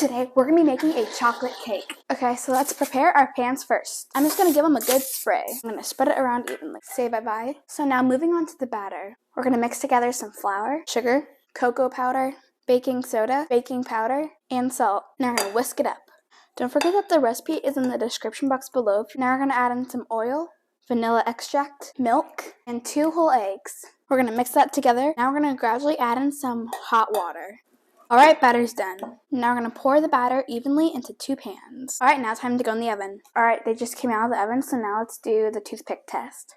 Today, we're going to be making a chocolate cake. Okay, so let's prepare our pans first. I'm just going to give them a good spray. I'm going to spread it around evenly. Say bye-bye. So now moving on to the batter. We're going to mix together some flour, sugar, cocoa powder, baking soda, baking powder, and salt. Now we're going to whisk it up. Don't forget that the recipe is in the description box below. Now we're going to add in some oil, vanilla extract, milk, and 2 whole eggs. We're going to mix that together. Now we're going to gradually add in some hot water. Alright, batter's done. Now we're going to pour the batter evenly into 2 pans. Alright, now time to go in the oven. Alright, they just came out of the oven, so now let's do the toothpick test.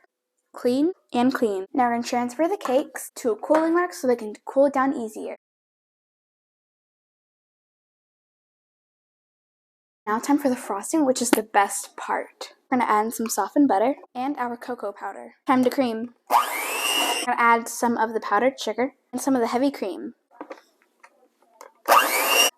Clean and clean. Now we're going to transfer the cakes to a cooling rack so they can cool down easier. Now time for the frosting, which is the best part. We're going to add in some softened butter and our cocoa powder. Time to cream. We're going to add some of the powdered sugar and some of the heavy cream.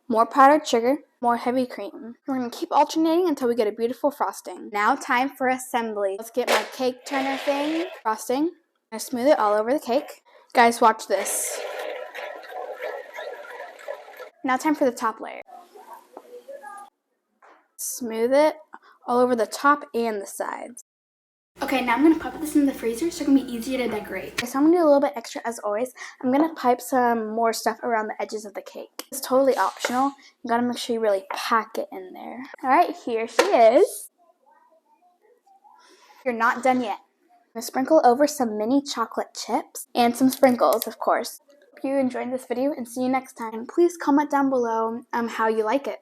More powdered sugar, more heavy cream. We're going to keep alternating until we get a beautiful frosting. Now time for assembly. Let's get my cake turner thing. Frosting. I'm going to smooth it all over the cake. Guys, watch this. Now time for the top layer. Smooth it all over the top and the sides. Okay, now I'm going to pop this in the freezer so it can be easier to decorate. So I'm going to do a little bit extra as always. I'm going to pipe some more stuff around the edges of the cake. It's totally optional. You got to make sure you really pack it in there. Alright, here she is. You're not done yet. I'm going to sprinkle over some mini chocolate chips and some sprinkles, of course. Hope you enjoyed this video and see you next time. And please comment down below how you like it.